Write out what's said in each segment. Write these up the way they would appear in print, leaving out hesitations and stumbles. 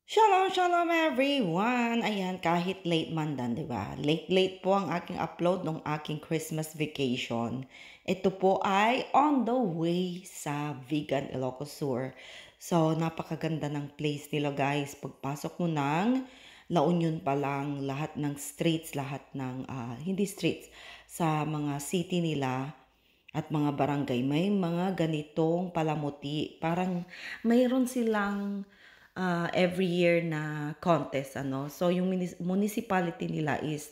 Shalom, shalom everyone! Ayan, kahit late man dan, di ba? Late po ang aking upload ng aking Christmas vacation. Ito po ay on the way sa Vegan Ilocos Sur. So, napakaganda ng place nila guys. Pagpasok mo ng La Union pa lang, lahat ng streets, lahat ng, hindi streets, sa mga city nila at mga barangay, may mga ganitong palamuti. Parang mayroon silang every year na contest, ano. So, yung municipality nila is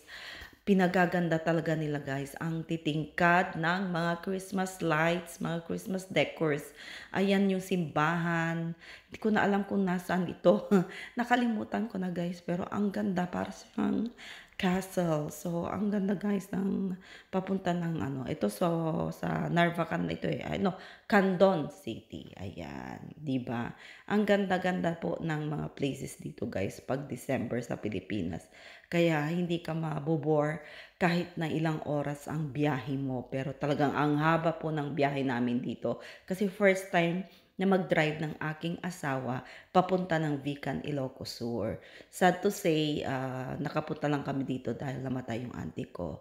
pinagaganda talaga nila guys ang titingkad ng mga Christmas lights, mga Christmas decors. Ayan yung simbahan. Hindi ko na alam kung nasaan ito. Nakalimutan ko na guys, pero ang ganda, para siyang castle. So, ang ganda guys ng papunta ng ano. Ito sa Narvacan ito eh. Ay, no, Candon City. Ayan, 'di ba? Ang ganda-ganda po ng mga places dito guys pag December sa Pilipinas. Kaya hindi ka mabobore kahit na ilang oras ang biyahe mo. Pero talagang ang haba po ng biyahe namin dito. Kasi first time na mag-drive ng aking asawa papunta ng Vegan Ilocos Sur. Sad to say, nakapunta lang kami dito dahil namatay yung auntie ko.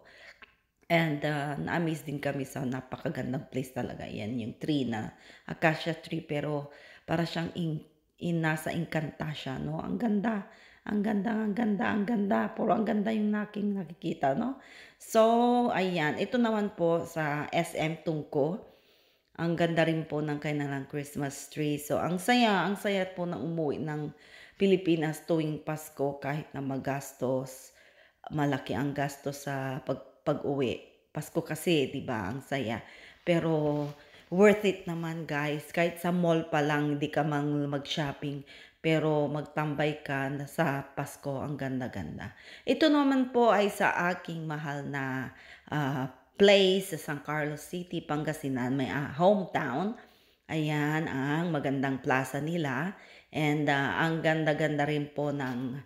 And na-amaze din kami sa napakagandang place talaga. Yan yung tree na acacia tree, pero para siyang nasa Encantasia, no? Ang ganda. Ang ganda, ang ganda, ang ganda. Puro ang ganda yung aking nakikita, no? So, ayan. Ito naman po sa SM Tungko. Ang ganda rin po ng kanilang Christmas tree. So, ang saya po ng umuwi ng Pilipinas tuwing Pasko kahit na magastos. Malaki ang gastos sa pag-uwi. Pasko kasi, 'di ba? Ang saya. Pero worth it naman, guys. Kahit sa mall pa lang hindi ka mag-shopping, pero magtambay ka na sa Pasko, ang ganda-ganda. Ito naman po ay sa aking mahal na place sa San Carlos City, Pangasinan, may hometown. Ayan ang magandang plaza nila, and ang ganda-ganda rin po ng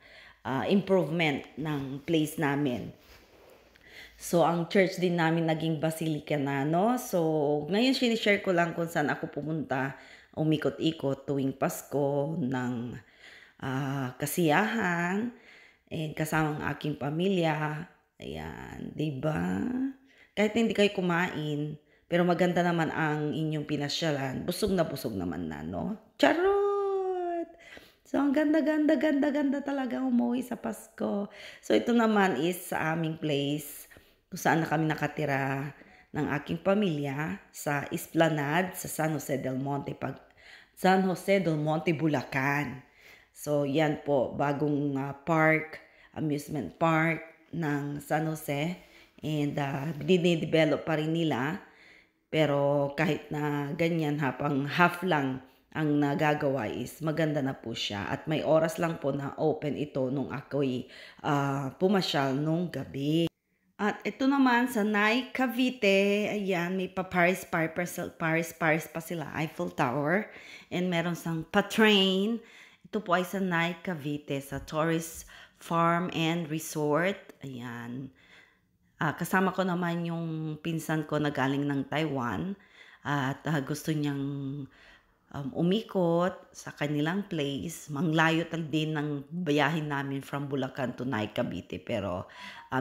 improvement ng place namin. So, ang church din namin naging basilica na, no? So, ngayon sinishare ko lang kung saan ako pumunta, umikot-ikot tuwing Pasko ng kasiyahan, and kasama ang aking pamilya. Ayan, 'di ba? Kahit hindi kayo kumain, pero maganda naman ang inyong pinasyalan, busog na busog naman na, no? Charot! So, ang ganda talaga umuwi sa Pasko. So, ito naman is sa aming place, kung saan na kami nakatira ng aking pamilya, sa Esplanade, sa San Jose del Monte, Bulacan. So, yan po, bagong amusement park ng San Jose. And dinidevelop pa rin nila. Pero kahit na ganyan, pang half lang ang nagagawa, is maganda na po siya. At may oras lang po na open ito nung ako'y pumasyal nung gabi. At ito naman sa Nai, Cavite, ayan, may Paris pa sila, Eiffel Tower. And meron sang pa-train. Ito po ay sa Nai, Cavite, sa Tourist Farm and Resort. Ayan. Kasama ko naman yung pinsan ko na galing ng Taiwan. At gusto niyang umikot sa kanilang place. Manglayo din ng bayahin namin from Bulacan to Nai, Cavite. Pero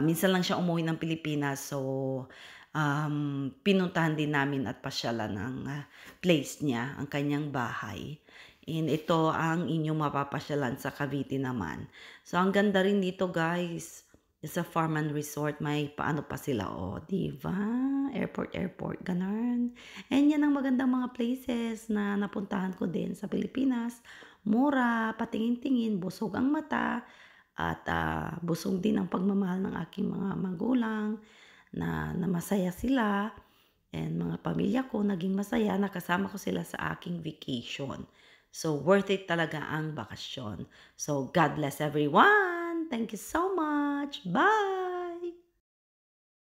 minsan lang siya umuwi ng Pilipinas. So, pinuntahan din namin at pasyalan ang place niya, ang kanyang bahay. And ito ang inyong mapapasyalan sa Cavite naman. So, ang ganda rin dito guys. Sa farm and resort, may paano pa sila, diba? Airport, ganun. And yan ang magandang mga places na napuntahan ko din sa Pilipinas. Mura, patingin-tingin, busog ang mata, at busog din ang pagmamahal ng aking mga magulang, na masaya sila. And mga pamilya ko naging masaya, nakasama ko sila sa aking vacation. So, worth it talaga ang bakasyon. So, God bless everyone! Thank you so much. Bye!